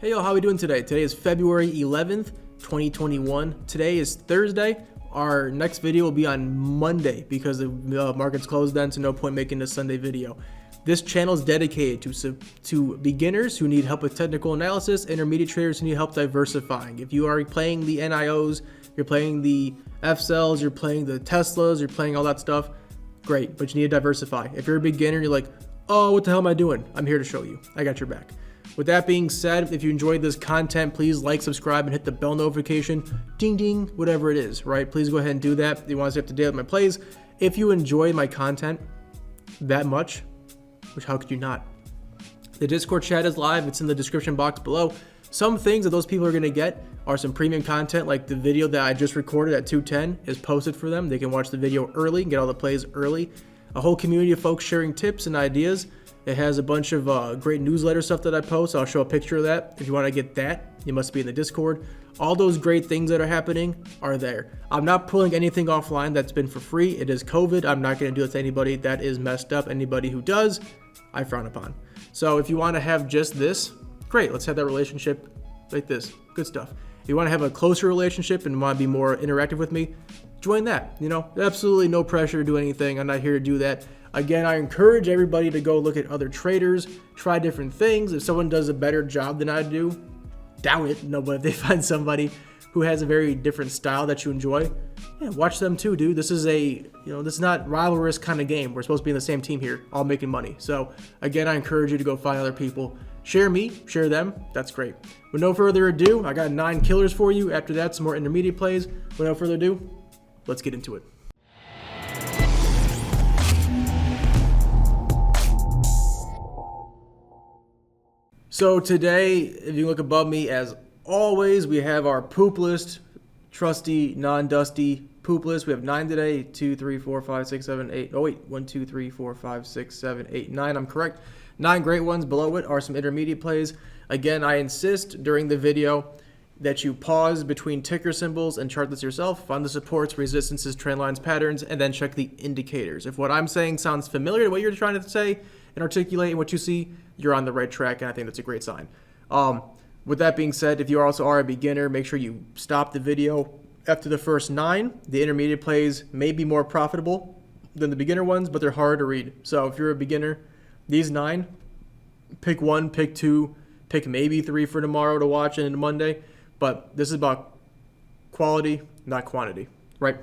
Hey yo, how we doing today? Today is February 11th, 2021. Today is Thursday. Our next video will be on Monday because the market's closed then, so no point making a Sunday video. This channel is dedicated to beginners who need help with technical analysis, intermediate traders who need help diversifying. If you are playing the NIOs, you're playing the FCELs, you're playing the Teslas, you're playing all that stuff, great, but you need to diversify. If you're a beginner, you're like, oh, what the hell am I doing? I'm here to show you. I got your back. With that being said, if you enjoyed this content, please like, subscribe, and hit the bell notification, ding ding, whatever it is, right? Please go ahead and do that if you want to stay up to date with my plays. If you enjoy my content that much, which how could you not? The Discord chat is live. It's in the description box below. Some things that those people are going to get are some premium content, like the video that I just recorded at 2:10 is posted for them. They can watch the video early and get all the plays early. A whole community of folks sharing tips and ideas. It has a bunch of great newsletter stuff that I post. I'll show a picture of that. If you want to get that, you must be in the Discord. All those great things that are happening are there. I'm not pulling anything offline that's been for free. It is COVID. I'm not going to do it to anybody that is messed up. Anybody who does, I frown upon. So if you want to have just this, great. Let's have that relationship like this. Good stuff. If you want to have a closer relationship and want to be more interactive with me, join that. You know, absolutely no pressure to do anything. I'm not here to do that. Again, I encourage everybody to go look at other traders, try different things. If someone does a better job than I do, doubt it. No, but if they find somebody who has a very different style that you enjoy, yeah, watch them too, dude. This is this is not rivalrous kind of game. We're supposed to be in the same team here, all making money. So again, I encourage you to go find other people. Share me, share them. That's great. With no further ado, I got 9 killers for you. After that, some more intermediate plays. With no further ado, let's get into it. So today, if you look above me, as always, we have our poop list, trusty, non-dusty poop list. We have 9 today, 2, 3, 4, 5, 6, 7, 8. Oh wait, 1, 2, 3, 4, 5, 6, 7, 8, 9. I'm correct. 9 great ones. Below it are some intermediate plays. Again, I insist during the video that you pause between ticker symbols and chart this yourself, find the supports, resistances, trend lines, patterns, and then check the indicators. If what I'm saying sounds familiar to what you're trying to say and articulate and what you see, you're on the right track, and I think that's a great sign. With that being said, if you also are a beginner, make sure you stop the video after the first 9. The intermediate plays may be more profitable than the beginner ones, but they're hard to read. So if you're a beginner, these 9, pick 1, pick 2, pick maybe 3 for tomorrow to watch and Monday. But this is about quality, not quantity, right?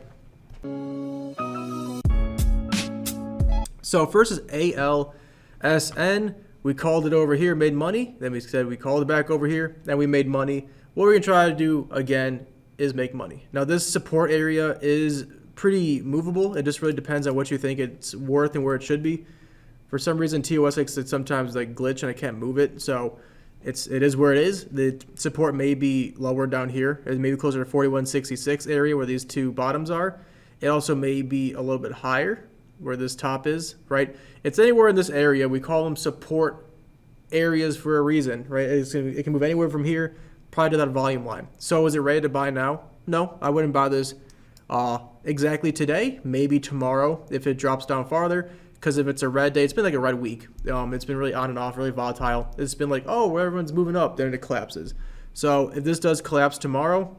So first is ALSN. We called it over here, made money. Then we said we called it back over here, and we made money. What we're going to try to do again is make money. Now this support area is pretty movable. It just really depends on what you think it's worth and where it should be. For some reason, TOS likes to sometimes like glitch and I can't move it. So it is where it is. The support may be lower down here. It may be closer to 4166 area where these two bottoms are. It also may be a little bit higher where this top is, right? It's anywhere in this area. We call them support areas for a reason, right? It can move anywhere from here, probably to that volume line. So is it ready to buy now? No, I wouldn't buy this exactly today, maybe tomorrow if it drops down farther. Because if it's a red day, it's been like a red week. It's been really on and off, really volatile. It's been like, oh, where everyone's moving up, then it collapses. So if this does collapse tomorrow,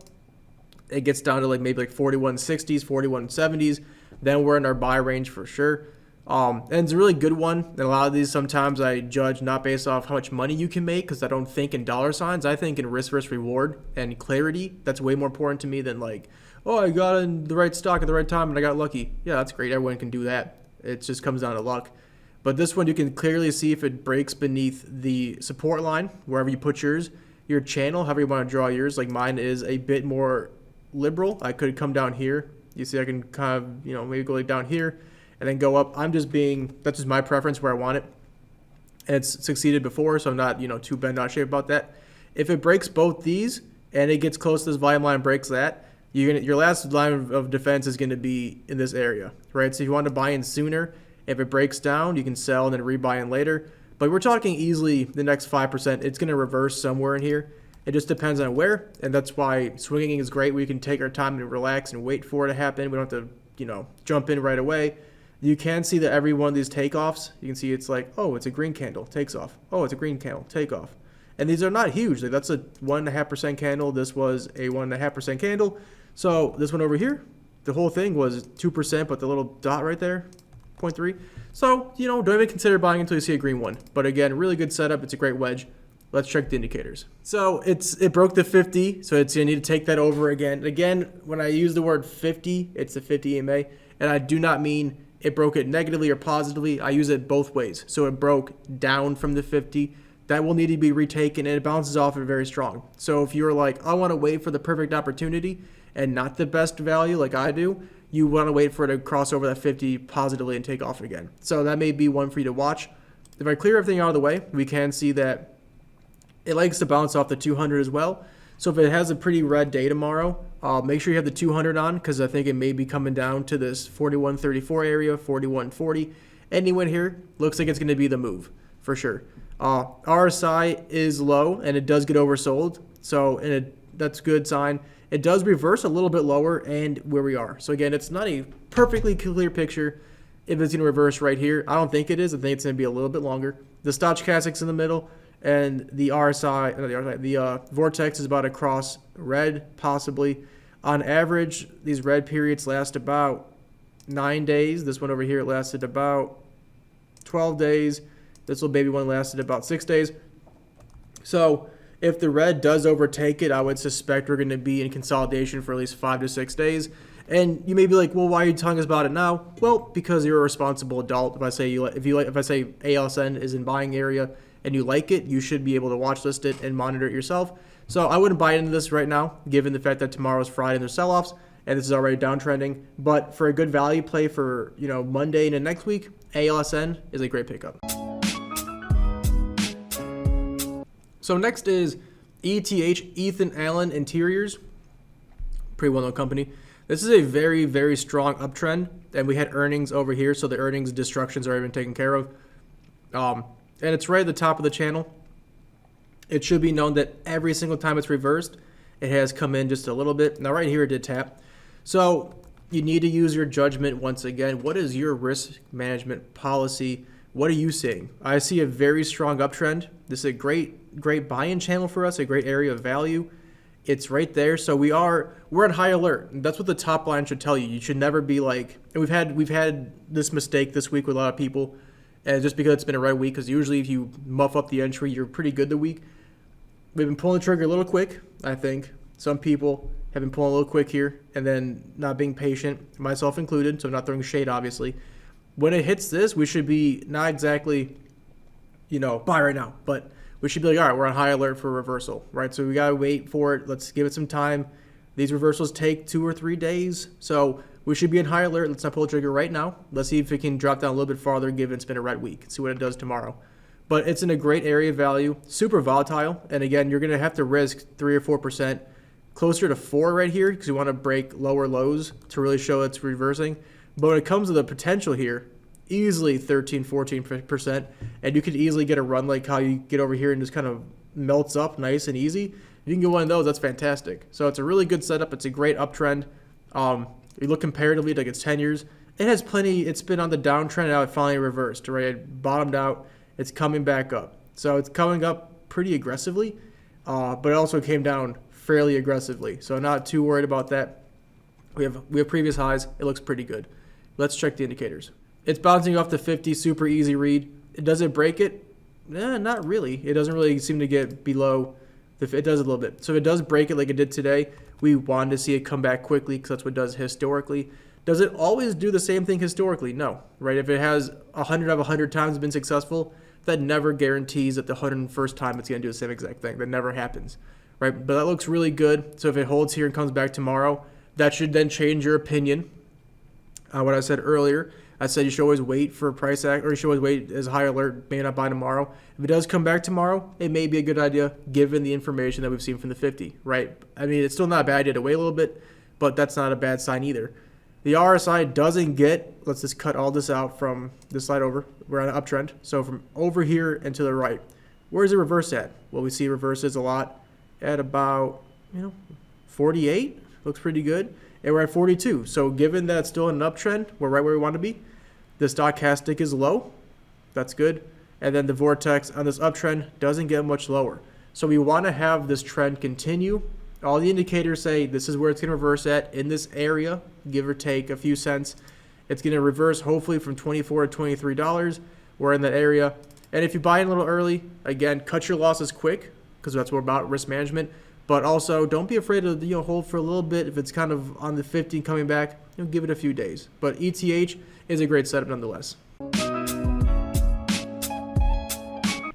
it gets down to like maybe like 4160s, 4170s. Then we're in our buy range for sure. And it's a really good one. And a lot of these sometimes I judge not based off how much money you can make because I don't think in dollar signs. I think in risk versus reward and clarity. That's way more important to me than like, oh, I got in the right stock at the right time and I got lucky. Yeah, that's great. Everyone can do that. It just comes down to luck. But this one you can clearly see if it breaks beneath the support line, wherever you put yours, your channel, however you want to draw yours. Like mine is a bit more liberal. I could come down here. You see I can kind of, maybe go like down here and then go up. That's just my preference where I want it. And it's succeeded before, so I'm not, too bent out of shape about that. If it breaks both these and it gets close to this volume line and breaks that, your last line of defense is going to be in this area, right? So if you want to buy in sooner, if it breaks down, you can sell and then rebuy in later. But we're talking easily the next 5%. It's going to reverse somewhere in here. It just depends on where, and that's why swinging is great. We can take our time and relax and wait for it to happen. We don't have to, jump in right away. You can see that every one of these takeoffs, you can see it's like, oh, it's a green candle, takes off. Oh, it's a green candle, take off. And these are not huge. Like that's a 1.5% candle. This was a 1.5% candle. So this one over here, the whole thing was 2%, but the little dot right there, 0.3. So, you know, don't even consider buying until you see a green one. But again, really good setup. It's a great wedge. Let's check the indicators. So it broke the 50, so it's gonna need to take that over again. Again, when I use the word 50, it's the 50 EMA, and I do not mean it broke it negatively or positively. I use it both ways. So it broke down from the 50. That will need to be retaken, and it bounces off it very strong. So if you're like, I want to wait for the perfect opportunity and not the best value like I do, you want to wait for it to cross over that 50 positively and take off again. So that may be one for you to watch. If I clear everything out of the way, we can see that it likes to bounce off the 200 as well. So if it has a pretty red day tomorrow, make sure you have the 200 on, because I think it may be coming down to this 41.34 area, 41.40. Anyone here looks like it's going to be the move for sure. RSI is low, and it does get oversold. So that's a good sign. It does reverse a little bit lower and where we are. So again, it's not a perfectly clear picture if it's going to reverse right here. I don't think it is. I think it's going to be a little bit longer. The stochastic's in the middle, and the the vortex is about to cross red, possibly. On average, these red periods last about 9 days. This one over here lasted about 12 days. This little baby one lasted about 6 days. So if the red does overtake it, I would suspect we're going to be in consolidation for at least 5 to 6 days. And you may be like, well, why are you telling us about it now? Well, because you're a responsible adult. If I say ALSN is in buying area and you like it, you should be able to watch list it and monitor it yourself. So I wouldn't buy into this right now, given the fact that tomorrow is Friday and there's sell-offs, and this is already downtrending. But for a good value play for Monday and next week, ALSN is a great pickup. So next is ETH, Ethan Allen Interiors, pretty well-known company. This is a very, very strong uptrend, and we had earnings over here, so the earnings destructions are even taken care of. And it's right at the top of the channel. It should be known that every single time it's reversed, it has come in just a little bit. Now right here it did tap. So you need to use your judgment once again. What is your risk management policy? What are you seeing? I see a very strong uptrend. This is a great buy-in channel for us, a great area of value. It's right there. So we're on high alert. That's what the top line should tell you. You should never be like, and we've had this mistake this week with a lot of people, and just because it's been a red week, because usually if you muff up the entry, you're pretty good the week. We've been pulling the trigger a little quick, I think. Some people have been pulling a little quick here and then not being patient, myself included, so I'm not throwing shade, obviously. When it hits this, we should be not exactly, buy right now, but we should be like, all right, we're on high alert for reversal, right? So we got to wait for it. Let's give it some time. These reversals take 2 or 3 days, so we should be in high alert. Let's not pull the trigger right now. Let's see if it can drop down a little bit farther, given it's been a red week. See what it does tomorrow. But it's in a great area of value, super volatile. And again, you're going to have to risk 3 or 4%, closer to 4 right here, because you want to break lower lows to really show it's reversing. But when it comes to the potential here, easily 13, 14%. And you could easily get a run like how you get over here and just kind of melts up nice and easy. You can get one of those, that's fantastic. So it's a really good setup. It's a great uptrend. You look comparatively like it's 10 years. It has plenty, it's been on the downtrend, now it finally reversed, right? It bottomed out, it's coming back up. So it's coming up pretty aggressively, but it also came down fairly aggressively. So not too worried about that. We have previous highs, it looks pretty good. Let's check the indicators. It's bouncing off the 50, super easy read. Does it break it? Not really. It doesn't really seem to get below, it does a little bit. So if it does break it like it did today, we wanted to see it come back quickly because that's what it does historically. Does it always do the same thing historically? No, right? If it has 100 out of 100 times been successful, that never guarantees that the 101st time it's going to do the same exact thing. That never happens, right? But that looks really good. So if it holds here and comes back tomorrow, that should then change your opinion. What I said earlier, I said you should always wait for a price act, or you should always wait as high alert, may not buy tomorrow. If it does come back tomorrow, it may be a good idea given the information that we've seen from the 50, right? I mean, it's still not a bad idea to wait a little bit, but that's not a bad sign either. The RSI doesn't get, let's just cut all this out from this slide over. We're on an uptrend. So from over here and to the right, where's the reverse at? Well, we see reverses a lot at about, 48, looks pretty good. And we're at 42. So given that it's still in an uptrend, we're right where we want to be. The stochastic is low. That's good. And then the vortex on this uptrend doesn't get much lower. So we want to have this trend continue. All the indicators say this is where it's going to reverse at in this area, give or take a few cents. It's going to reverse hopefully from $24 to $23. We're in that area. And if you buy in a little early, again, cut your losses quick because that's more about risk management. But also don't be afraid to hold for a little bit. If it's kind of on the 50 coming back, give it a few days. But ETH is a great setup nonetheless.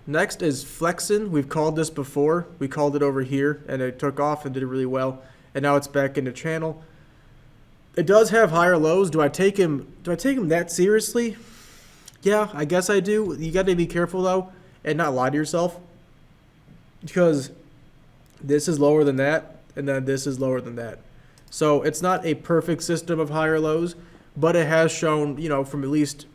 Next is FLXN. We've called this before. We called it over here and it took off and did really well. And now it's back into channel. It does have higher lows. Do I take him that seriously? Yeah, I guess I do. You got to be careful though and not lie to yourself, because this is lower than that and then this is lower than that. So it's not a perfect system of higher lows, but it has shown, from at least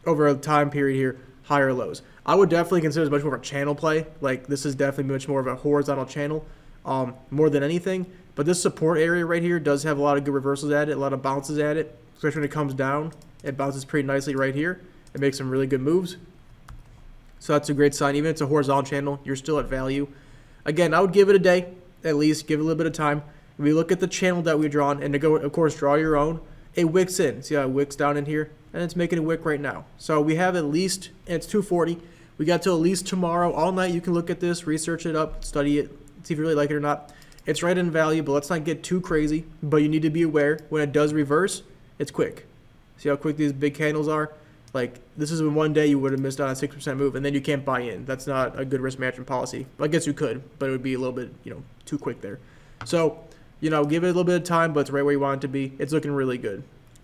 over a time period here, higher lows. I would definitely consider this much more of a channel play. Like, this is definitely much more of a horizontal channel, more than anything. But this support area right here does have a lot of good reversals at it, a lot of bounces at it, especially when it comes down. It bounces pretty nicely right here. It makes some really good moves. So that's a great sign. Even if it's a horizontal channel, you're still at value. Again, I would give it a day, at least. Give it a little bit of time. We look at the channel that we drawn, and to go, of course, draw your own. It wicks in. See how it wicks down in here? And it's making a wick right now. So we have at least, and it's 240. We got till at least tomorrow. All night you can look at this, research it up, study it, see if you really like it or not. It's right in value, but let's not get too crazy. But you need to be aware when it does reverse, it's quick. See how quick these big candles are? Like, this is in one day you would have missed out on a 6% move, and then you can't buy in. That's not a good risk management policy. I guess you could, but it would be a little bit, too quick there. So, give it a little bit of time, but it's right where you want it to be. It's looking really good.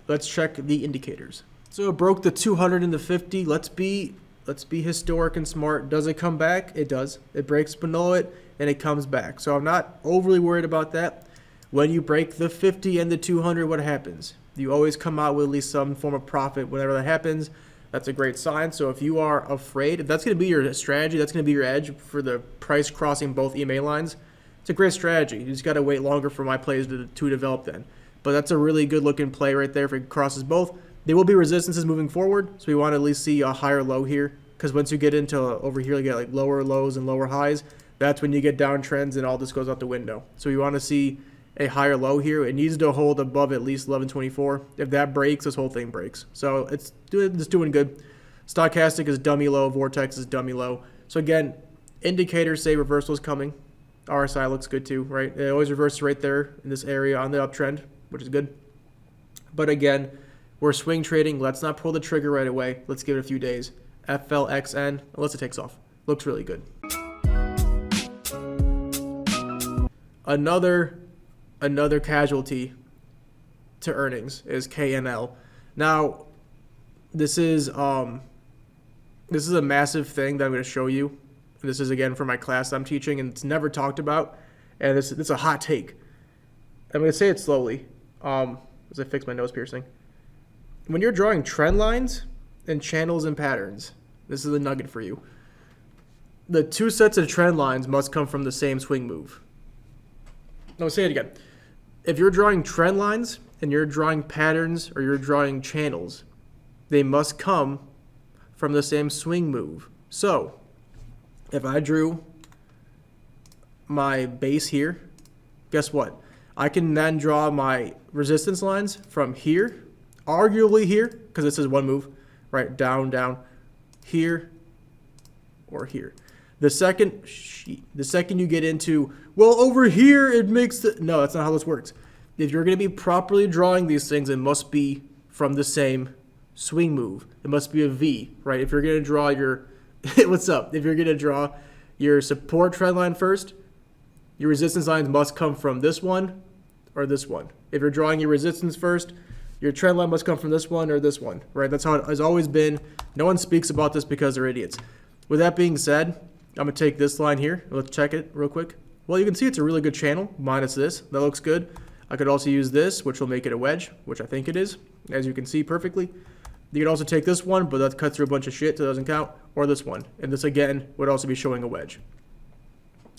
Let's check the indicators. So it broke the 200 and the 50. Let's be historic and smart. Does it come back? It does. It breaks below it and it comes back. So I'm not overly worried about that. When you break the 50 and the 200, what happens? You always come out with at least some form of profit whenever that happens. That's a great sign. So if you are afraid, if that's going to be your strategy, that's going to be your edge for the price crossing both EMA lines, it's a great strategy. You just got to wait longer for my plays to develop then. But that's a really good looking play right there if it crosses both. There will be resistances moving forward, so we want to at least see a higher low here, because once you get into over here, you get like lower lows and lower highs. That's when you get downtrends and all this goes out the window. So we want to see a higher low here. It needs to hold above at least 1124. If that breaks, this whole thing breaks. So it's doing good. Stochastic is dummy low. Vortex is dummy low. So again, indicators say reversal is coming. RSI looks good too, right? It always reverses right there in this area on the uptrend, which is good. But again, we're swing trading. Let's not pull the trigger right away. Let's give it a few days. FLXN, unless it takes off. Looks really good. Another casualty to earnings is KNL. Now, this is a massive thing that I'm going to show you. This is again for my class I'm teaching, and it's never talked about. And it's a hot take. I'm going to say it slowly as I fix my nose piercing. When you're drawing trend lines and channels and patterns, this is a nugget for you. The two sets of trend lines must come from the same swing move. No, say it again. If you're drawing trend lines and you're drawing patterns or you're drawing channels, they must come from the same swing move. So, if I drew my base here, guess what? I can then draw my resistance lines from here, arguably here, because this is one move, right? Down, down, here, or here. The second you get into, well, over here it makes the, no, that's not how this works. If you're going to be properly drawing these things, it must be from the same swing move. It must be a V, right? If you're going to draw your, what's up? If you're going to draw your support trend line first, your resistance lines must come from this one or this one. If you're drawing your resistance first, your trend line must come from this one or this one, right? That's how it has always been. No one speaks about this because they're idiots. With that being said, I'm going to take this line here. Let's check it real quick. Well, you can see it's a really good channel, minus this. That looks good. I could also use this, which will make it a wedge, which I think it is, as you can see perfectly. You could also take this one, but that cuts through a bunch of shit, so it doesn't count, or this one. And this, again, would also be showing a wedge.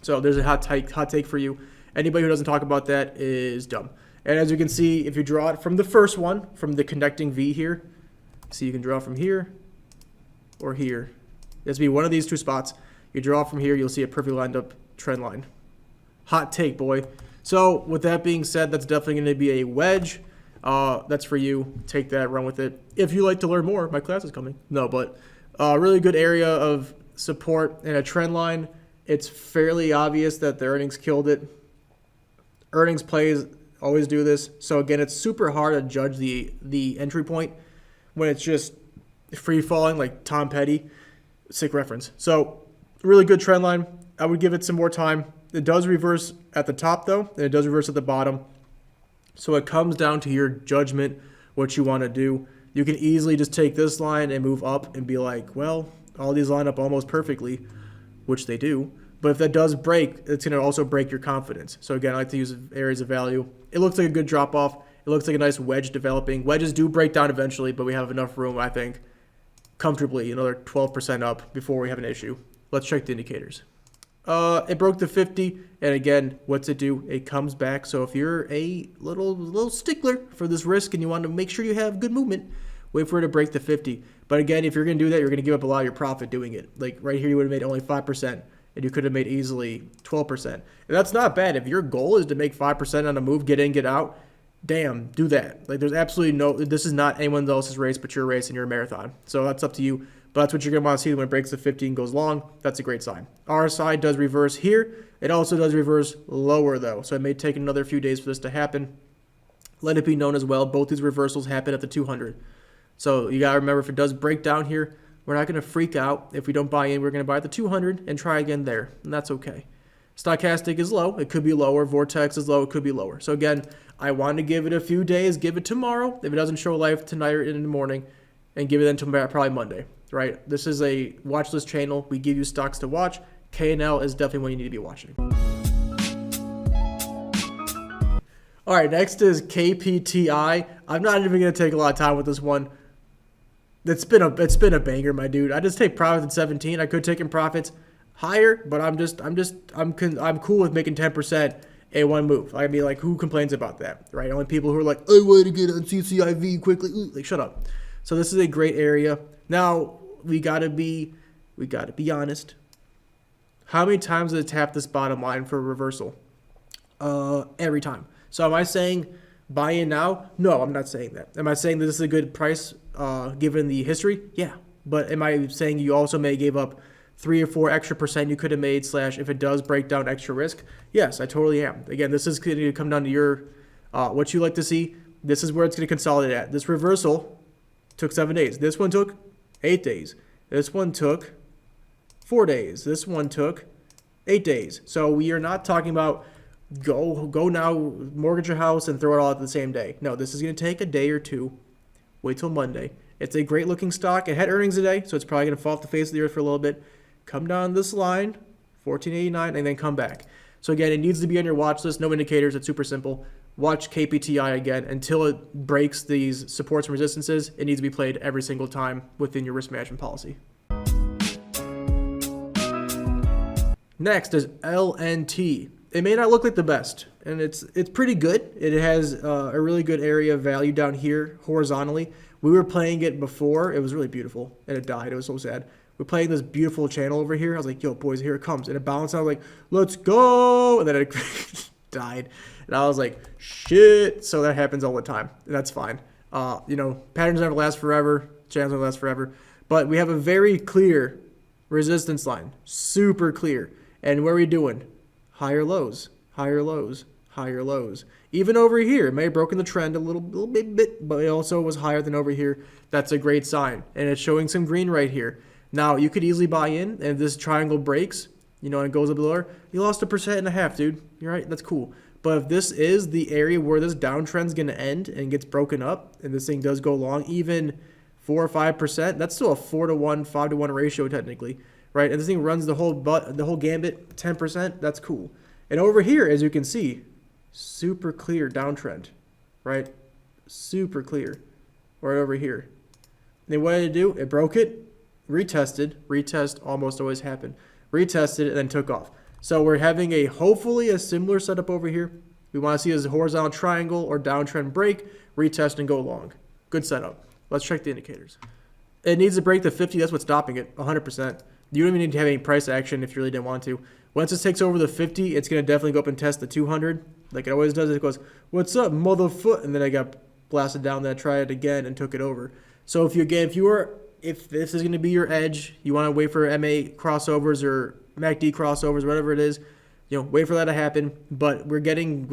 So there's a hot take for you. Anybody who doesn't talk about that is dumb. And as you can see, if you draw it from the first one, from the connecting V here, see you can draw from here or here. It has to be one of these two spots. You draw from here, you'll see a perfectly lined up trend line. Hot take, boy. So with that being said, that's definitely going to be a wedge. That's for you. Take that, run with it. If you like to learn more, my class is coming. No, but really good area of support and a trend line. It's fairly obvious that the earnings killed it. Earnings plays always do this. So again, it's super hard to judge the entry point when it's just free falling like Tom Petty. Sick reference. So really good trend line. I would give it some more time. It does reverse at the top though, and it does reverse at the bottom. So it comes down to your judgment, what you want to do. You can easily just take this line and move up and be like, well, all these line up almost perfectly, which they do. But if that does break, it's going to also break your confidence. So again, I like to use areas of value. It looks like a good drop off. It looks like a nice wedge developing. Wedges do break down eventually, but we have enough room, I think, comfortably, another 12% up before we have an issue. Let's check the indicators. It broke the 50, and again, what's it do? It comes back. So if you're a little stickler for this risk and you want to make sure you have good movement, wait for it to break the 50. But again, if you're going to do that, you're going to give up a lot of your profit doing it. Like right here, you would have made only 5%, and you could have made easily 12%. And that's not bad. If your goal is to make 5% on a move, get in, get out, damn, do that. Like there's absolutely no, this is not anyone else's race but your race and your marathon. So that's up to you. But that's what you're going to want to see when it breaks the 50 and goes long. That's a great sign. RSI does reverse here. It also does reverse lower though. So it may take another few days for this to happen. Let it be known as well, both these reversals happen at the 200. So you got to remember, if it does break down here, we're not going to freak out. If we don't buy in, we're going to buy at the 200 and try again there. And that's okay. Stochastic is low. It could be lower. Vortex is low. It could be lower. So again, I want to give it a few days. Give it tomorrow. If it doesn't show life tonight or in the morning, and give it until probably Monday. Right? This is a watch list channel. We give you stocks to watch. K&L is definitely what you need to be watching. All right, next is KPTI. I'm not even going to take a lot of time with this one. It's been a banger, my dude. I just take profits at 17. I could take in profits higher, but I'm cool with making 10% in one move. I mean, like, who complains about that, right? Only people who are like, I want to get on CCIV quickly. Ooh, like, shut up. So this is a great area. Now we gotta be honest. How many times did it tap this bottom line for a reversal? Every time. So am I saying buy in now? No, I'm not saying that. Am I saying that this is a good price given the history? Yeah. But am I saying you also may give up 3 or 4 extra % you could have made / if it does break down extra risk? Yes, I totally am. Again, this is going to come down to your what you like to see. This is where it's going to consolidate at. This reversal took 7 days. This one took 8 days. This one took 4 days. This one took 8 days. So we are not talking about go now, mortgage your house and throw it all out the same day. No, this is going to take a day or two. Wait till Monday. It's a great looking stock. It had earnings today, so it's probably going to fall off the face of the earth for a little bit. Come down this line, 1489, and then come back. So again, it needs to be on your watch list. No indicators. It's super simple. Watch KPTI again until it breaks these supports and resistances. It needs to be played every single time within your risk management policy. Next is LNT. It may not look like the best, and it's pretty good. It has a really good area of value down here horizontally. We were playing it before. It was really beautiful, and it died. It was so sad. We're playing this beautiful channel over here. I was like, yo, boys, here it comes. And it bounced. I was like, let's go. And then it died. And I was like, shit. So that happens all the time. That's fine. Patterns never last forever. Channels never last forever. But we have a very clear resistance line. Super clear. And what are we doing? Higher lows, higher lows, higher lows. Even over here, it may have broken the trend a little bit, but it also was higher than over here. That's a great sign. And it's showing some green right here. Now, you could easily buy in, and if this triangle breaks, and it goes up lower, you lost 1.5%, dude. You're right, that's cool. But if this is the area where this downtrend's going to end and gets broken up, and this thing does go long, even 4 or 5%, that's still a 4-to-1, 5-to-1 ratio technically, right? And this thing runs the whole gambit, 10%, that's cool. And over here, as you can see, super clear downtrend, right? Super clear, right over here. And what did it do? It broke it, retested. Retest almost always happen. Retested it, and then took off. So we're having hopefully a similar setup over here. We want to see as a horizontal triangle or downtrend break, retest, and go long. Good setup. Let's check the indicators. It needs to break the 50. That's what's stopping it, 100%. You don't even need to have any price action if you really didn't want to. Once this takes over the 50, it's going to definitely go up and test the 200. Like it always does. It goes, what's up, motherfoot? And then I got blasted down. Then I tried it again and took it over. So if this is going to be your edge, you want to wait for MA crossovers or MACD crossovers, whatever it is, wait for that to happen. But we're getting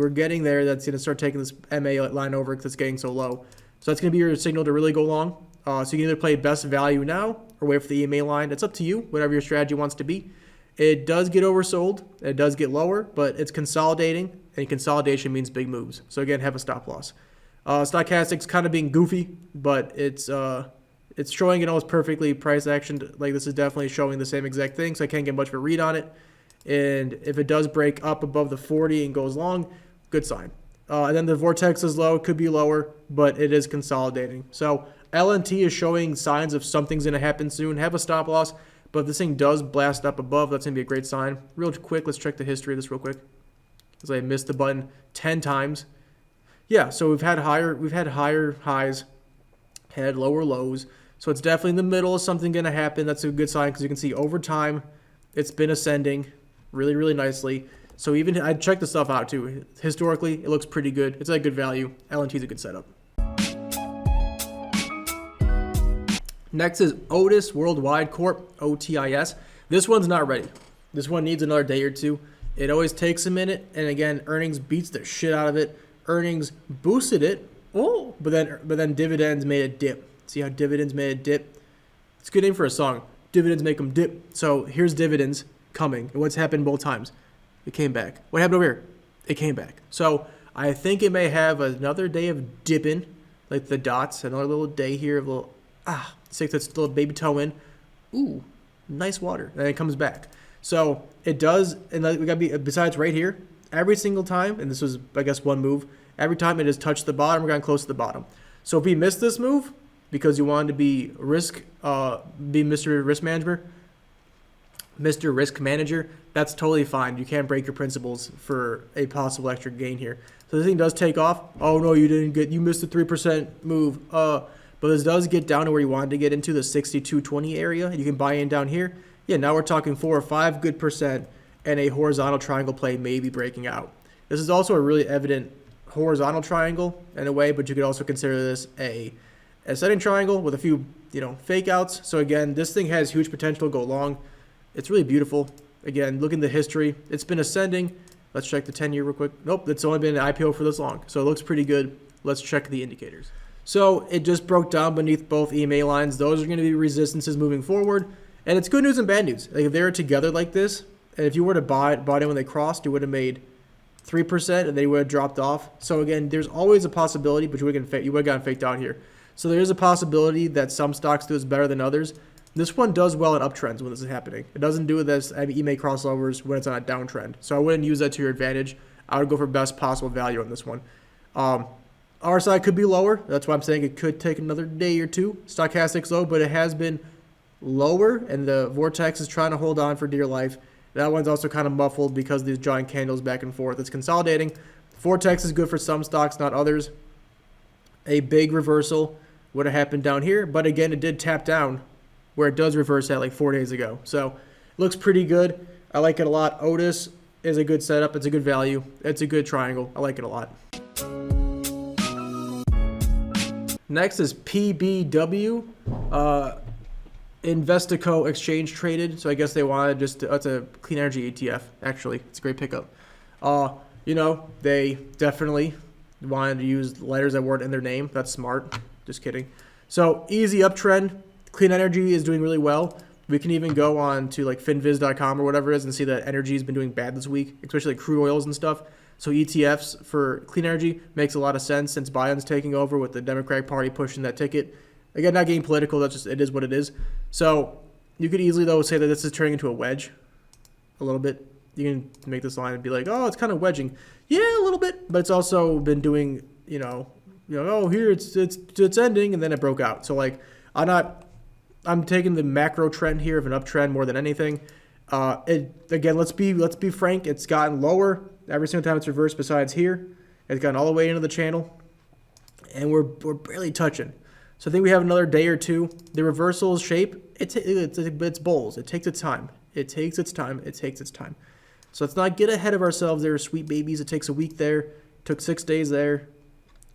there. That's going to start taking this MA line over because it's getting so low. So that's going to be your signal to really go long. So you can either play best value now or wait for the EMA line. It's up to you, whatever your strategy wants to be. It does get oversold. It does get lower, but it's consolidating, and consolidation means big moves. So again, have a stop loss. Stochastic's kind of being goofy, but it's showing it almost perfectly price action. Like this is definitely showing the same exact thing, so I can't get much of a read on it. And if it does break up above the 40 and goes long, good sign. And then the vortex is low. It could be lower, but it is consolidating. So LNT is showing signs of something's going to happen soon. Have a stop loss. But if this thing does blast up above, that's going to be a great sign. Real quick, let's check the history of this real quick. Because I missed the button 10 times. Yeah, so we've had higher highs, had lower lows. So it's definitely in the middle of something going to happen. That's a good sign because you can see over time it's been ascending really, really nicely. So even I checked the stuff out too. Historically, it looks pretty good. It's at a good value. LNT is a good setup. Next is OTIS Worldwide Corp, OTIS. This one's not ready. This one needs another day or two. It always takes a minute, and again, earnings beats the shit out of it. Earnings boosted it, but then dividends made a dip. See how dividends made a dip? It's a good name for a song. Dividends make them dip. So here's dividends coming. And what's happened both times? It came back. What happened over here? It came back. So I think it may have another day of dipping, like the dots. Another little day here of a little stick that little baby toe in. Ooh, nice water. And it comes back. So it does, and we got to be, besides right here, every single time, and this was, I guess, one move, every time it has touched the bottom, we're getting close to the bottom. So if we miss this move because you wanted to be Mr. Risk Manager, that's totally fine. You can't break your principles for a possible extra gain here. So this thing does take off. Oh no, you missed the 3% move. But this does get down to where you wanted to get into the 62.20 area. You can buy in down here. Yeah, now we're talking 4 or 5 good percent and a horizontal triangle play may be breaking out. This is also a really evident horizontal triangle in a way, but you could also consider this a ascending triangle with a few, fake outs. So again, this thing has huge potential to go long. It's really beautiful. Again, look in the history. It's been ascending. Let's check the 10-year real quick. Nope, it's only been an IPO for this long. So it looks pretty good. Let's check the indicators. So it just broke down beneath both EMA lines. Those are going to be resistances moving forward. And it's good news and bad news. Like if they were together like this, and if you were to bought in when they crossed, you would have made 3% and they would have dropped off. So again, there's always a possibility, but you would have gotten faked out here. So there is a possibility that some stocks do this better than others. This one does well in uptrends when this is happening. It doesn't do this EMA crossovers when it's on a downtrend. So I wouldn't use that to your advantage. I would go for best possible value on this one. RSI could be lower. That's why I'm saying it could take another day or two. Stochastic's low, but it has been lower, and the vortex is trying to hold on for dear life. That one's also kind of muffled because of these giant candles back and forth. It's consolidating. Vortex is good for some stocks, not others. A big reversal would have happened down here, but again, it did tap down where it does reverse at like 4 days ago. So it looks pretty good. I like it a lot. OTIS is a good setup. It's a good value. It's a good triangle. I like it a lot. Next is PBW, Investico exchange traded. So I guess they wanted it's a clean energy ETF. Actually, it's a great pickup. They definitely wanted to use letters that weren't in their name. That's smart. Just kidding. So easy uptrend. Clean energy is doing really well. We can even go on to like finviz.com or whatever it is and see that energy has been doing bad this week, especially like crude oils and stuff. So ETFs for clean energy makes a lot of sense since Biden's taking over with the Democratic Party pushing that ticket. Again, not getting political. That's just, it is what it is. So you could easily though say that this is turning into a wedge a little bit. You can make this line and be like, oh, it's kind of wedging. Yeah, a little bit, but it's also been doing, here it's ending and then it broke out. So like, I'm taking the macro trend here of an uptrend more than anything. Again, let's be frank. It's gotten lower every single time it's reversed. Besides here, it's gotten all the way into the channel, and we're barely touching. So I think we have another day or two. The reversal shape, it's bulls. It takes its time. It takes its time. It takes its time. So let's not get ahead of ourselves there, sweet babies. It takes a week there. Took 6 days there.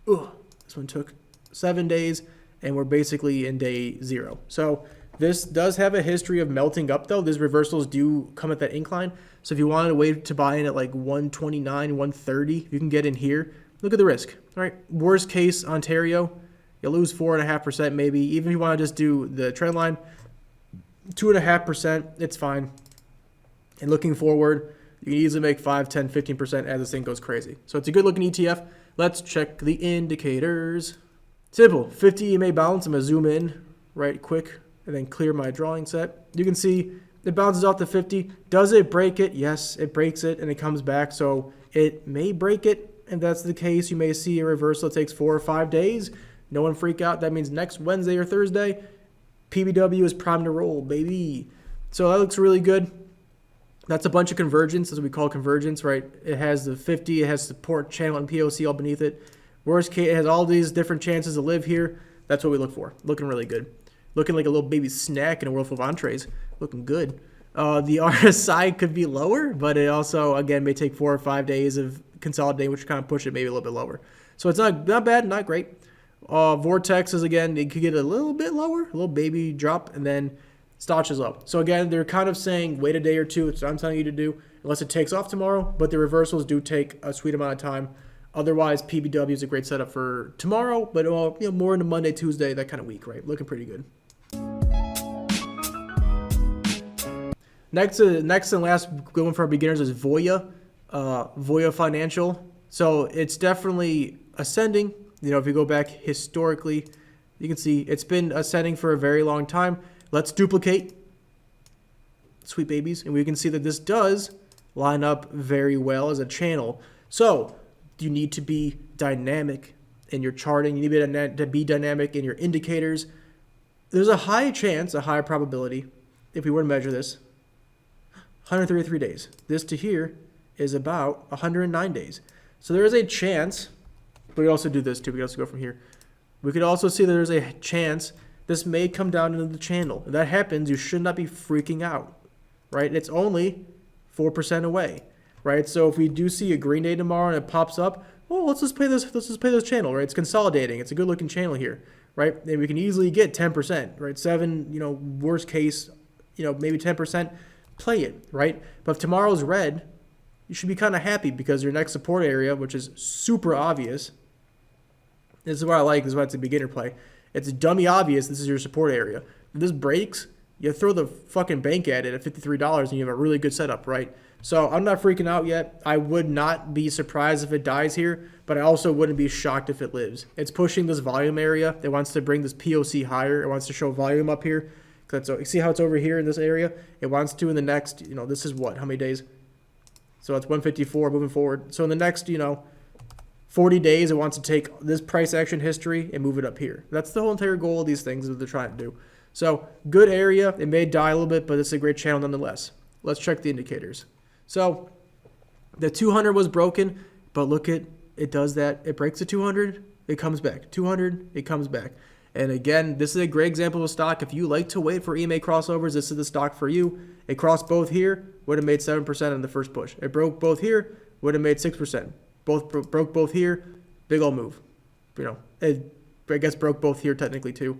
Ooh, this one took 7 days, and we're basically in day 0. So this does have a history of melting up, though. These reversals do come at that incline. So if you wanted to wait to buy in at like 129, 130, you can get in here. Look at the risk. All right, worst case, Ontario, you'll lose 4.5% maybe. Even if you want to just do the trend line, 2.5%, it's fine. And looking forward, you can easily make 5, 10, 15% as this thing goes crazy. So it's a good looking ETF. Let's check the indicators. Simple, 50 EMA bounce. I'm going to zoom in right quick and then clear my drawing set. You can see it bounces off the 50. Does it break it? Yes, it breaks it and it comes back. So it may break it. If that's the case, you may see a reversal. It takes 4 or 5 days. No one freak out. That means next Wednesday or Thursday, PBW is primed to roll, baby. So that looks really good. That's a bunch of convergence, as we call convergence, right? It has the 50, it has support channel and POC all beneath it. Worst case, it has all these different chances to live here. That's what we look for. Looking really good. Looking like a little baby snack in a world full of entrees. Looking good. The RSI could be lower, but it also, again, may take 4 or 5 days of consolidating, which kind of push it maybe a little bit lower. So it's not bad, not great. Vortex is, again, it could get a little bit lower, a little baby drop, and then Stotch is up. So again, they're kind of saying wait a day or two. It's what I'm telling you to do, unless it takes off tomorrow. But the reversals do take a sweet amount of time. Otherwise, PBW is a great setup for tomorrow, but more into Monday, Tuesday, that kind of week, right? Looking pretty good. Next and last good one for our beginners is VOYA, VOYA Financial. So it's definitely ascending. If you go back historically, you can see it's been ascending for a very long time. Let's duplicate, sweet babies, and we can see that this does line up very well as a channel. So you need to be dynamic in your charting. You need to be dynamic in your indicators. There's a high chance, a high probability, if we were to measure this, 133 days. This to here is about 109 days. So there is a chance, but we also do this too. We also go from here. We could also see that there's a chance this may come down into the channel. If that happens, you should not be freaking out, right? It's only 4% away, right? So if we do see a green day tomorrow and it pops up, well, let's just play this channel, right? It's consolidating. It's a good looking channel here, right? And we can easily get 10%, right? 7, worst case, maybe 10%, play it, right? But if tomorrow's red, you should be kind of happy because your next support area, which is super obvious, this is what I like, this is why it's a beginner play. It's dummy obvious this is your support area. If this breaks, you throw the fucking bank at it at $53 and you have a really good setup, right? So I'm not freaking out yet. I would not be surprised if it dies here, but I also wouldn't be shocked if it lives. It's pushing this volume area. It wants to bring this POC higher. It wants to show volume up here. You see how it's over here in this area? It wants to in the next, this is what, how many days? So it's 154 moving forward. So in the next, 40 days, it wants to take this price action history and move it up here. That's the whole entire goal of these things that they're trying to do. So good area. It may die a little bit, but it's a great channel nonetheless. Let's check the indicators. So the 200 was broken, but look at it does that. It breaks the 200, it comes back. 200, it comes back. And again, this is a great example of a stock. If you like to wait for EMA crossovers, this is the stock for you. It crossed both here, would have made 7% in the first push. It broke both here, would have made 6%. Broke both here, big old move. It, I guess broke both here technically too.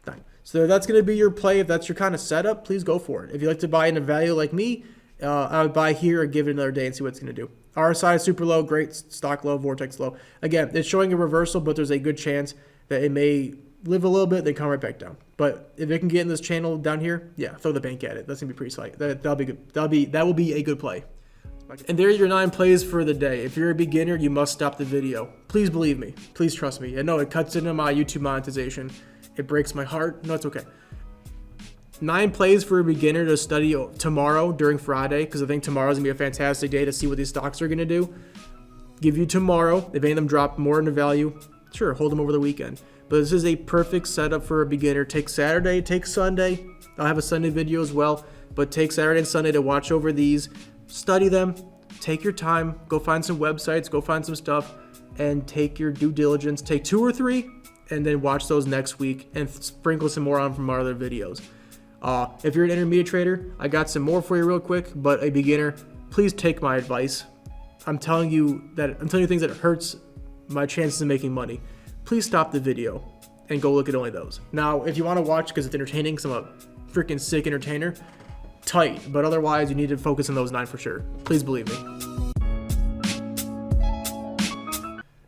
Fine. So that's going to be your play. If that's your kind of setup, please go for it. If you like to buy in a value like me, I would buy here or give it another day and see what it's going to do. RSI is super low, great stock low, vortex low. Again, it's showing a reversal, but there's a good chance that it may live a little bit, then come right back down. But if it can get in this channel down here, yeah, throw the bank at it. That's gonna be pretty slight. That'll be good. That will be a good play. And there are your 9 plays for the day. If you're a beginner, you must stop the video. Please believe me. Please trust me. I know it cuts into my YouTube monetization. It breaks my heart. No, it's okay. 9 plays for a beginner to study tomorrow during Friday, because I think tomorrow's gonna be a fantastic day to see what these stocks are gonna do. Give you tomorrow. If any of them drop more into value, sure, hold them over the weekend. But this is a perfect setup for a beginner. Take Saturday, take Sunday. I'll have a Sunday video as well, but take Saturday and Sunday to watch over these, study them, take your time, go find some websites, go find some stuff, and take your due diligence. Take 2 or 3, and then watch those next week and sprinkle some more on from our other videos. If you're an intermediate trader, I got some more for you real quick, but a beginner, please take my advice. I'm telling you things that hurts my chances of making money. Please stop the video and go look at only those. Now, if you want to watch because it's entertaining, because I'm a freaking sick entertainer, tight, but otherwise you need to focus on those 9 for sure. Please believe me.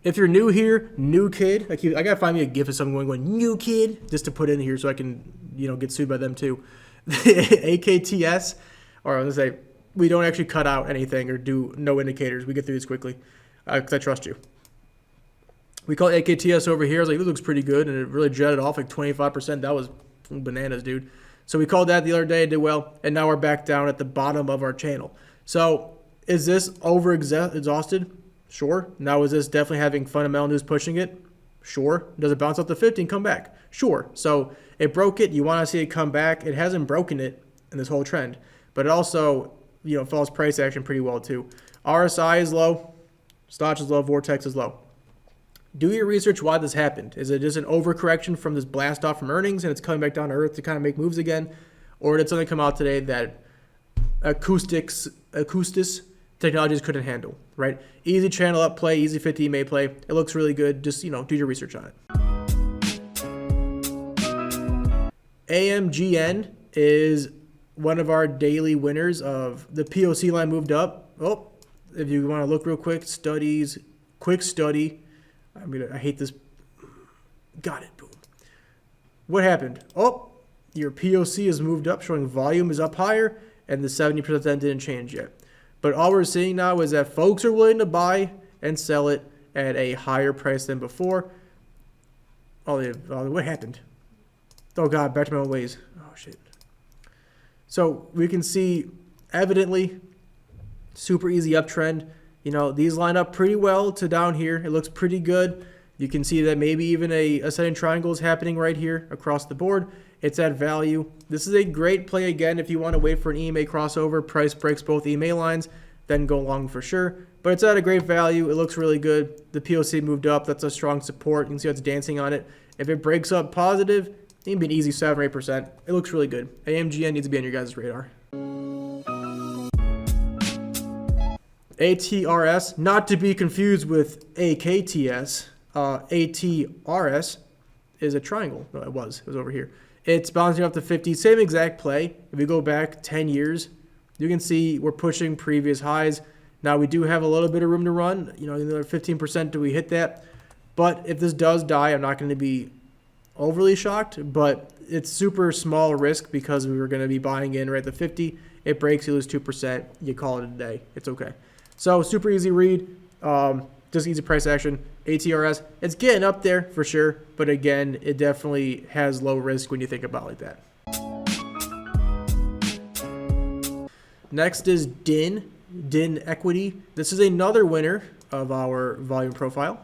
If you're new here, new kid, I gotta find me a gif of someone going new kid just to put in here so I can, get sued by them too. AKTS, or I was gonna say, we don't actually cut out anything or do no indicators. We get through these quickly because I trust you. We call it AKTS over here. I was like, it looks pretty good, and it really jetted off like 25%. That was bananas, dude. So we called that the other day, did well, and now we're back down at the bottom of our channel. So is this over exhausted? Sure. Now is this definitely having fundamental news pushing it? Sure. Does it bounce off the 50 and come back? Sure. So it broke it. You want to see it come back. It hasn't broken it in this whole trend, but it also, follows price action pretty well too. RSI is low. Stoch is low. Vortex is low. Do your research why this happened. Is it just an overcorrection from this blast off from earnings and it's coming back down to earth to kind of make moves again? Or did something come out today that acoustics technologies couldn't handle, right? Easy channel up play, easy 50 EMA play. It looks really good. Just, do your research on it. AMGN is one of our daily winners of the POC line moved up. Oh, if you want to look real quick, studies, quick study. I hate this. Got it, boom. What happened? Oh, your POC has moved up, showing volume is up higher, and the 70% didn't change yet. But all we're seeing now is that folks are willing to buy and sell it at a higher price than before. Oh, what happened? Oh, God, back to my own ways. Oh, shit. So we can see, evidently, super easy uptrend. These line up pretty well to down here. It looks pretty good. You can see that maybe even a ascending triangle is happening right here across the board. It's at value. This is a great play again if you want to wait for an EMA crossover. Price breaks both EMA lines, then go long for sure. But it's at a great value. It looks really good. The POC moved up. That's a strong support. You can see how it's dancing on it. If it breaks up positive, it can be an easy 7 or 8%. It looks really good. AMGN needs to be on your guys' radar. ATRS, not to be confused with AKTS. ATRS is a triangle. No, it was over here. It's bouncing up to 50, same exact play. If we go back 10 years, you can see we're pushing previous highs. Now we do have a little bit of room to run, another 15% do we hit that. But if this does die, I'm not going to be overly shocked, but it's super small risk because we were going to be buying in right at the 50. It breaks, you lose 2%, you call it a day. It's okay. So super easy read, just easy price action. ATRS, it's getting up there for sure, but again, it definitely has low risk when you think about it like that. Next is DIN Equity. This is another winner of our volume profile.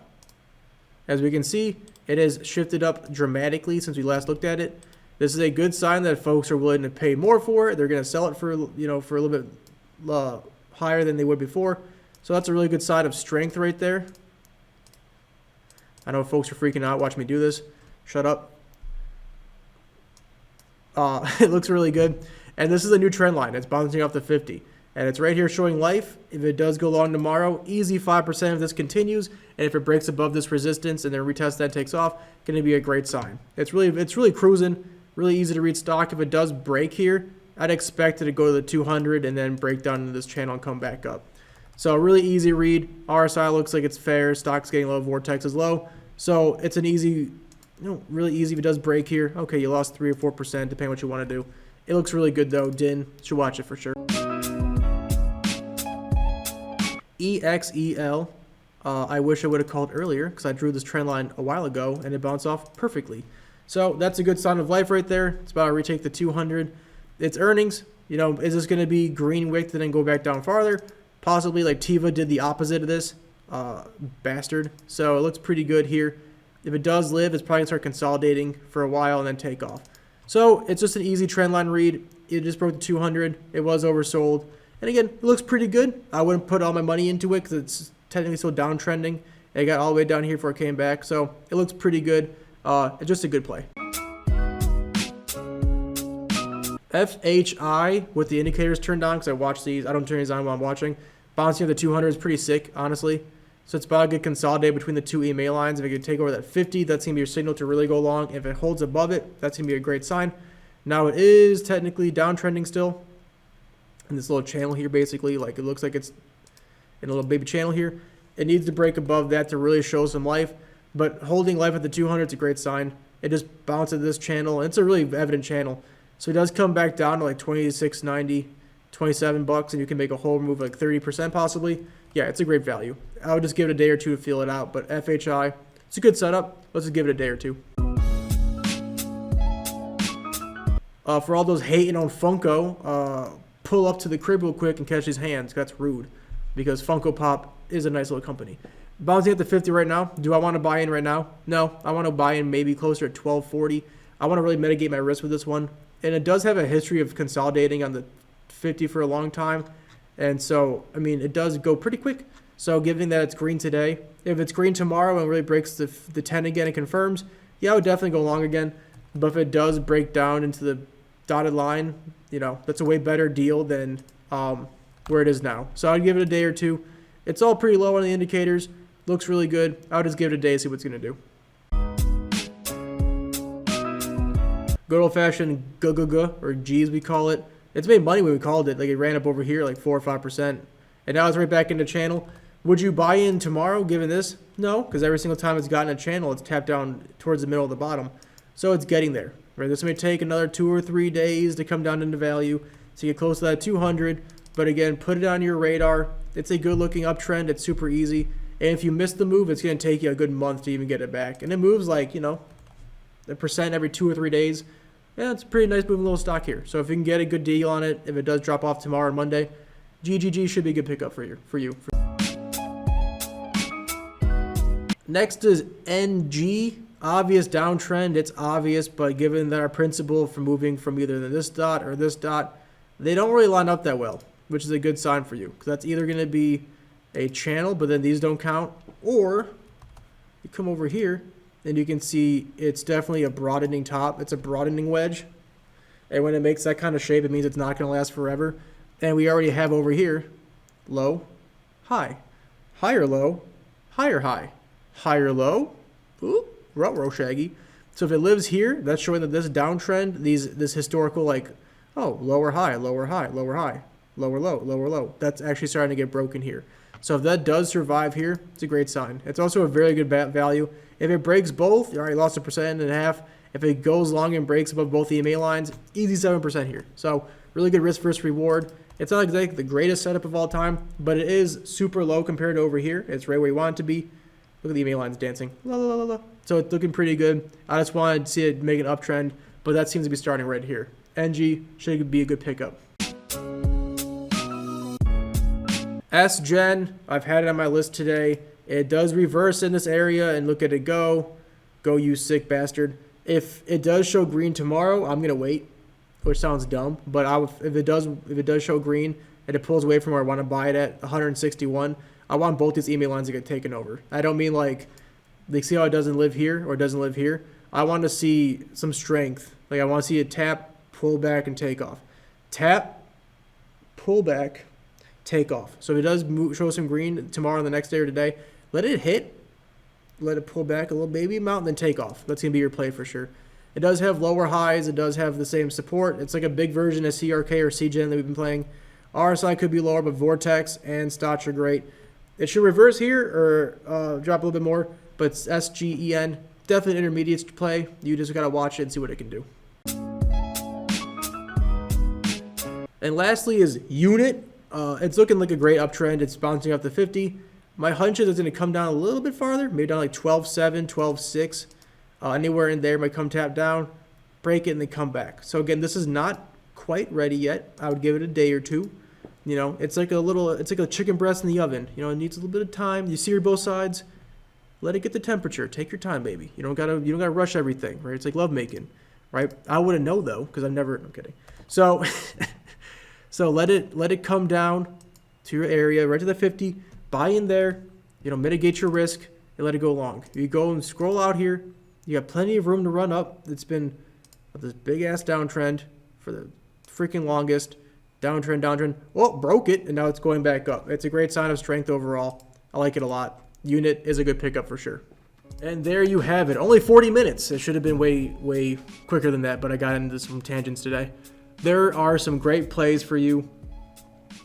As we can see, it has shifted up dramatically since we last looked at it. This is a good sign that folks are willing to pay more for it. They're going to sell it for, for a little bit higher than they would before. So that's a really good sign of strength right there. I know folks are freaking out. Watch me do this. Shut up. It looks really good. And this is a new trend line. It's bouncing off the 50. And it's right here showing life. If it does go long tomorrow, easy 5% if this continues. And if it breaks above this resistance and then retest that takes off, going to be a great sign. It's really cruising. Really easy to read stock. If it does break here, I'd expect it to go to the 200 and then break down into this channel and come back up. So really easy read. RSI looks like it's fair. Stock's getting low. Vortex is low. So it's an easy, really easy if it does break here. Okay, you lost 3 or 4% depending on what you want to do. It looks really good though. DIN, should watch it for sure. EXEL. I wish I would have called earlier because I drew this trend line a while ago and it bounced off perfectly. So that's a good sign of life right there. It's about to retake the 200. It's earnings. Is this going to be green wicked and then go back down farther? Possibly, like Tiva did the opposite of this. Bastard. So it looks pretty good here. If it does live, it's probably going to start consolidating for a while and then take off. So it's just an easy trend line read. It just broke the 200. It was oversold. And again, it looks pretty good. I wouldn't put all my money into it because it's technically still downtrending. It got all the way down here before it came back. So it looks pretty good. It's just a good play. FHI with the indicators turned on, because I watch these. I don't turn these on while I'm watching. Bouncing at the 200 is pretty sick, honestly. So it's about to get consolidated between the two EMA lines. If it can take over that 50, that's going to be your signal to really go long. If it holds above it, that's going to be a great sign. Now it is technically downtrending still in this little channel here, basically. Like, it looks like it's in a little baby channel here. It needs to break above that to really show some life. But holding life at the 200 is a great sign. It just bounced at this channel. It's a really evident channel. So it does come back down to like 26.90, 27 bucks, and you can make a whole move like 30% possibly. Yeah, it's a great value. I would just give it a day or two to feel it out. But FHI, it's a good setup. Let's just give it a day or two. For all those hating on Funko, pull up to the crib real quick and catch these hands. That's rude, because Funko Pop is a nice little company. Bouncing at the 50 right now. Do I want to buy in right now? No. I want to buy in maybe closer at 12.40. I want to really mitigate my risk with this one. And it does have a history of consolidating on the 50 for a long time. And so, I mean, it does go pretty quick. So given that it's green today, if it's green tomorrow and really breaks the 10 again and confirms, yeah, I would definitely go long again. But if it does break down into the dotted line, you know, that's a way better deal than where it is now. So I'd give it a day or two. It's all pretty low on the indicators. Looks really good. I would just give it a day, see what it's going to do. Good old-fashioned G, or G as we call it. It's made money when we called it. Like, it ran up over here like 4 or 5%. And now it's right back into channel. Would you buy in tomorrow given this? No, because every single time it's gotten a channel, it's tapped down towards the middle of the bottom. So it's getting there. Right? This may take another 2 or 3 days to come down into value to get close to that 200. But again, put it on your radar. It's a good-looking uptrend. It's super easy. And if you miss the move, it's going to take you a good month to even get it back. And it moves like, you know, a percent every 2 or 3 days. Yeah, it's a pretty nice moving little stock here. So if you can get a good deal on it, if it does drop off tomorrow and Monday, GGG should be a good pickup for you. Next is NG. Obvious downtrend. It's obvious, but given that our principle for moving from either this dot or this dot, they don't really line up that well, which is a good sign for you. Because that's either going to be a channel, but then these don't count, or you come over here and you can see it's definitely a broadening top. It's a broadening wedge. And when it makes that kind of shape, it means it's not going to last forever. And we already have over here low, high, higher low, higher high, higher low, ooh, row shaggy. So if it lives here, that's showing that this downtrend, this historical like, oh, lower high, lower high, lower high, lower low, lower low. That's actually starting to get broken here. So if that does survive here, it's a great sign. It's also a very good value. If it breaks both, you already lost 1.5%. If it goes long and breaks above both EMA lines, easy 7% here. So really good risk versus reward. It's not exactly the greatest setup of all time, but it is super low compared to over here. It's right where you want it to be. Look at the EMA lines dancing. La, la, la, la. So it's looking pretty good. I just wanted to see it make an uptrend, but that seems to be starting right here. NG should be a good pickup. SGEN, I've had it on my list today. It does reverse in this area, and look at it go. Go, you sick bastard. If it does show green tomorrow, I'm gonna wait, which sounds dumb, but if it does show green and it pulls away from where I want to buy it at 161, I want both these EMA lines to get taken over. I don't mean like see how it doesn't live here or doesn't live here. I want to see some strength. Like, I want to see it tap, pull back, and take off. Tap, pull back, take off. So if it does show some green tomorrow, the next day, or today, let it hit, let it pull back a little baby amount, and then take off. That's going to be your play for sure. It does have lower highs. It does have the same support. It's like a big version of CRK or SGEN that we've been playing. RSI could be lower, but Vortex and Stotch are great. It should reverse here or drop a little bit more, but it's SGEN. Definitely an intermediate play. You just got to watch it and see what it can do. And lastly is Unit. It's looking like a great uptrend. It's bouncing up to 50. My hunch is it's going to come down a little bit farther, maybe down like 12.7, 12.6. Anywhere in there might come tap down, break it, and then come back. So again, this is not quite ready yet. I would give it a day or two. You know, it's like a chicken breast in the oven. You know, it needs a little bit of time. You sear both sides. Let it get the temperature. Take your time, baby. You don't gotta rush everything, right? It's like lovemaking, right? I wouldn't know though, because I'm kidding. So, so let it come down to your area, right to the 50. Buy in there. You know, mitigate your risk and let it go long. You go and scroll out here, You got plenty of room to run up. It's been this big ass downtrend for the freaking longest. Downtrend. Oh, broke it, and now it's going back up. It's a great sign of strength overall. I like it a lot. Unit is a good pickup for sure. And there you have it. Only 40 minutes. It should have been way quicker than that, but I got into some tangents today. There are some great plays for you.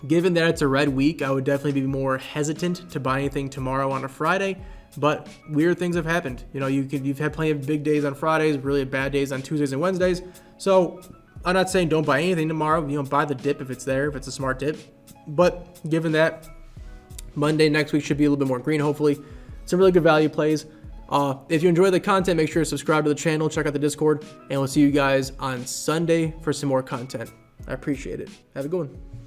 Given that it's a red week, I would definitely be more hesitant to buy anything tomorrow on a Friday, but weird things have happened. You know, you've had plenty of big days on Fridays, really bad days on Tuesdays and Wednesdays. So I'm not saying don't buy anything tomorrow. You know, buy the dip if it's there, if it's a smart dip. But given that Monday next week should be a little bit more green, hopefully. Some really good value plays. If you enjoy the content, make sure to subscribe to the channel, check out the Discord, and we'll see you guys on Sunday for some more content. I appreciate it. Have a good one.